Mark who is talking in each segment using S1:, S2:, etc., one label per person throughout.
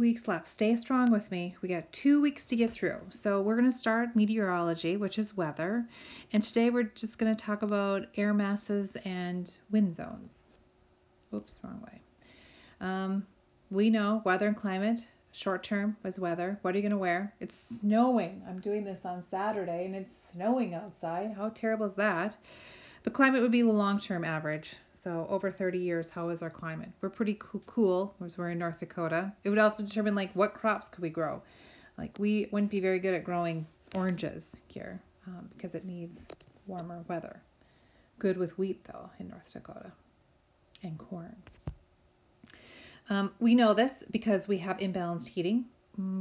S1: weeks left. Stay strong with me. We got 2 weeks to get through. So we're going to start meteorology, which is weather. And today we're just going to talk about air masses and wind zones. Oops, wrong way. We know weather and climate. Short term was weather. What are you going to wear? It's snowing. I'm doing this on Saturday and it's snowing outside. How terrible is that? But climate would be the long-term average. So over 30 years, how is our climate? We're pretty cool because we're in North Dakota. It would also determine like what crops could we grow. Like we wouldn't be very good at growing oranges here because it needs warmer weather. Good with wheat though in North Dakota and corn. We know this because we have imbalanced heating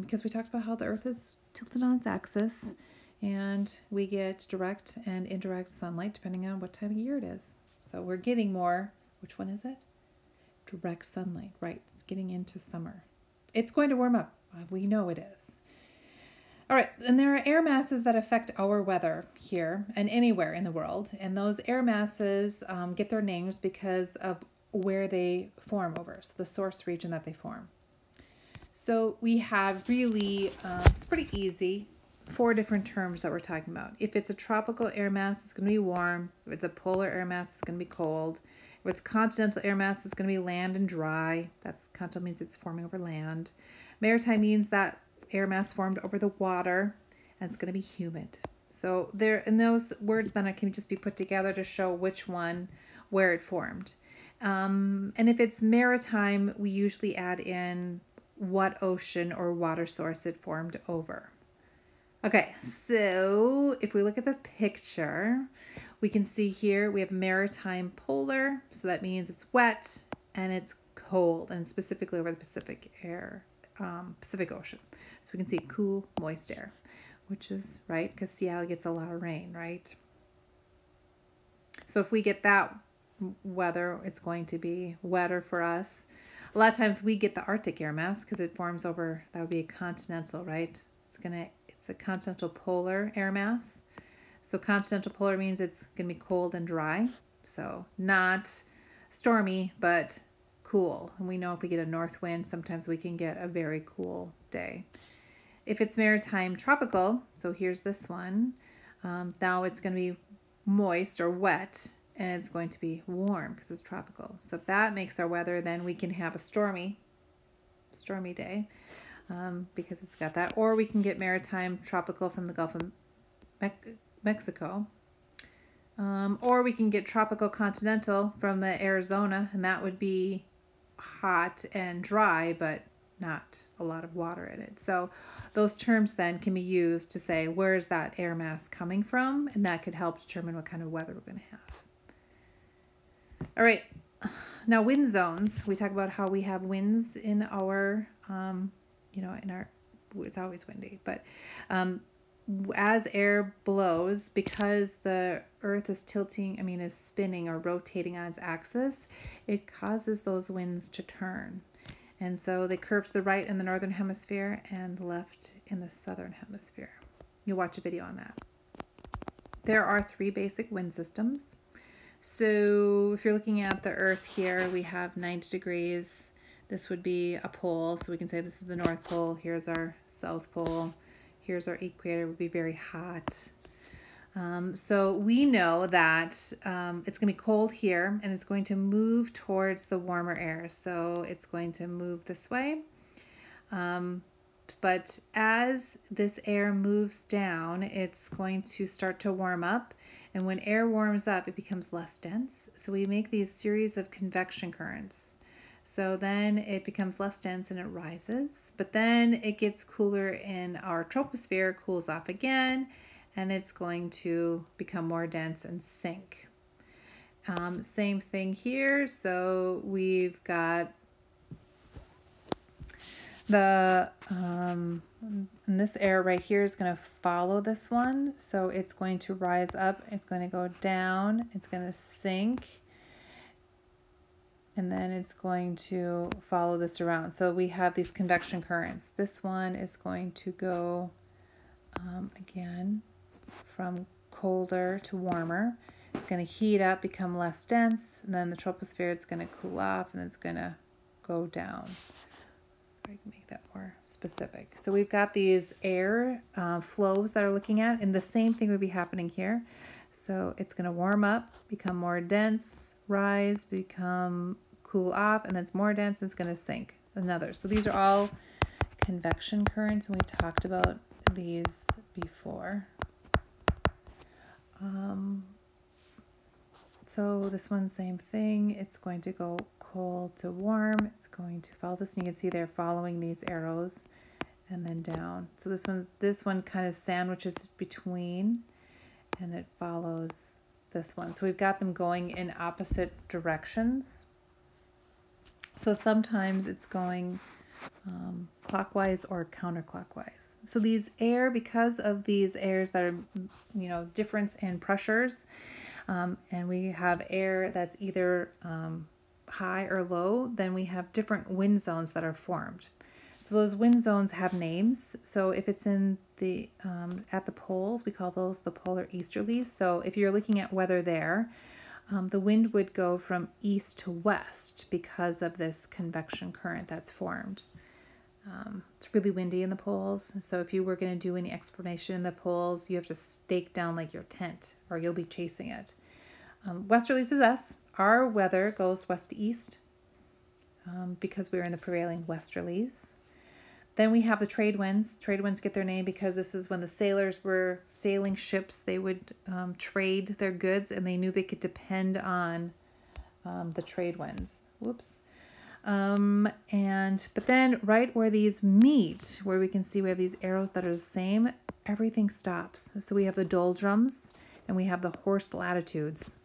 S1: because we talked about how the earth is tilted on its axis and we get direct and indirect sunlight depending on what time of year it is. So we're getting more, which one is it? Direct sunlight, right. It's getting into summer. It's going to warm up. We know it is. All right, and there are air masses that affect our weather here and anywhere in the world. And those air masses get their names because of where they form over, so the source region that they form. So we have really, it's pretty easy, 4 different terms that we're talking about. If it's a tropical air mass, it's going to be warm. If it's a polar air mass, it's going to be cold. If it's continental air mass, it's going to be land and dry. That's continental means it's forming over land. Maritime means that air mass formed over the water, and it's going to be humid. So there, in those words, then it can just be put together to show which one, where it formed. And if it's maritime, we usually add in what ocean or water source it formed over. Okay, so if we look at the picture, we can see here we have maritime polar, so that means it's wet and it's cold, and specifically over the Pacific Ocean. So we can see cool, moist air, which is right because Seattle gets a lot of rain, right? So if we get that weather, it's going to be wetter for us. A lot of times we get the Arctic air mass because it forms over, that would be a continental, right? It's a continental polar air mass. So continental polar means it's going to be cold and dry. So not stormy, but cool. And we know if we get a north wind, sometimes we can get a very cool day. If it's maritime tropical, so here's this one, now it's going to be moist or wet, and it's going to be warm because it's tropical. So if that makes our weather, then we can have a stormy day because it's got that. Or we can get maritime tropical from the Gulf of Mexico. Or we can get tropical continental from the Arizona, and that would be hot and dry, but not a lot of water in it. So those terms then can be used to say, where is that air mass coming from? And that could help determine what kind of weather we're going to have. All right, now wind zones. We talk about how we have winds in our, it's always windy, but as air blows, because the earth is is spinning or rotating on its axis, it causes those winds to turn. And so they curve to the right in the northern hemisphere and the left in the southern hemisphere. You'll watch a video on that. There are 3 basic wind systems. So if you're looking at the earth here, we have 90 degrees. This would be a pole. So we can say this is the North Pole. Here's our South Pole. Here's our equator. It would be very hot. So we know that it's going to be cold here and it's going to move towards the warmer air. So it's going to move this way. But as this air moves down, it's going to start to warm up. And when air warms up, it becomes less dense. So we make these series of convection currents. So then it becomes less dense and it rises. But then it gets cooler in our troposphere, cools off again, and it's going to become more dense and sink. Same thing here. So we've got the and this air right here is going to follow this one. So it's going to rise up, it's going to go down, it's going to sink, and then it's going to follow this around. So we have these convection currents. This one is going to go again from colder to warmer. It's going to heat up, become less dense, and then the troposphere, it's going to cool off and it's going to go down. I can make that more specific. So we've got these air flows that are looking at, and the same thing would be happening here. So it's going to warm up, become more dense, rise, become cool off, and then it's more dense and it's going to sink. Another. So these are all convection currents, and we talked about these before. So this one's same thing. It's going to go cold to warm. It's going to follow this, and you can see they're following these arrows and then down. So this one kind of sandwiches between, and it follows this one. So we've got them going in opposite directions. So sometimes it's going clockwise or counterclockwise. So these air, because of these airs that are, difference in pressures, and we have air that's either high or low, then we have different wind zones that are formed. So those wind zones have names. So if it's in the at the poles, we call those the polar easterlies. So if you're looking at weather there, the wind would go from east to west because of this convection current that's formed. It's really windy in the poles. So if you were going to do any exploration in the poles, you have to stake down like your tent, or you'll be chasing it. Westerlies is us. Our weather goes west to east because we're in the prevailing westerlies. Then we have the trade winds. Trade winds get their name because this is when the sailors were sailing ships. They would trade their goods, and they knew they could depend on the trade winds. Whoops. But then right where these meet, where we can see we have these arrows that are the same, everything stops. So we have the doldrums and we have the horse latitudes.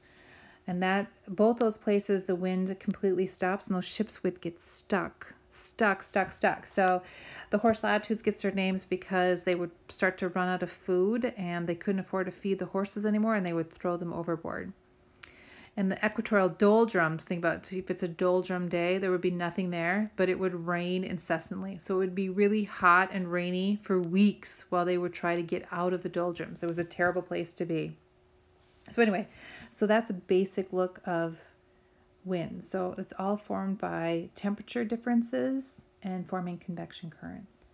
S1: And that both those places, the wind completely stops, and those ships would get stuck. So the horse latitudes gets their names because they would start to run out of food, and they couldn't afford to feed the horses anymore, and they would throw them overboard. And the equatorial doldrums, think about it, if it's a doldrum day, there would be nothing there, but it would rain incessantly. So it would be really hot and rainy for weeks while they would try to get out of the doldrums. It was a terrible place to be. So anyway, so that's a basic look of wind. So it's all formed by temperature differences and forming convection currents.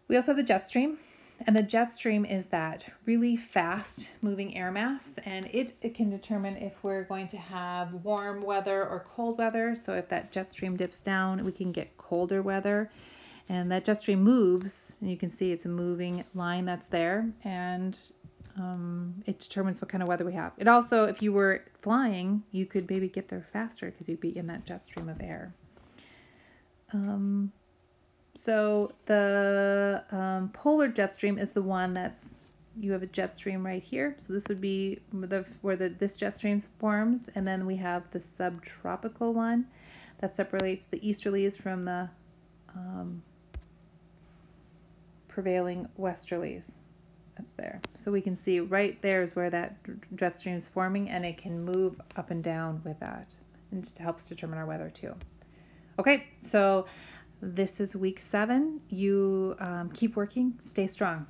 S1: We also have the jet stream. And the jet stream is that really fast moving air mass, and it can determine if we're going to have warm weather or cold weather. So if that jet stream dips down, we can get colder weather. And that jet stream moves, and you can see it's a moving line that's there, and it determines what kind of weather we have. It also, if you were flying, you could maybe get there faster because you'd be in that jet stream of air. So the polar jet stream is the one that's, you have a jet stream right here. So this would be where this jet stream forms. And then we have the subtropical one that separates the easterlies from the prevailing westerlies. That's there. So we can see right there is where that jet stream is forming, and it can move up and down with that. And it helps determine our weather too. Okay, so this is week 7. You keep working, stay strong.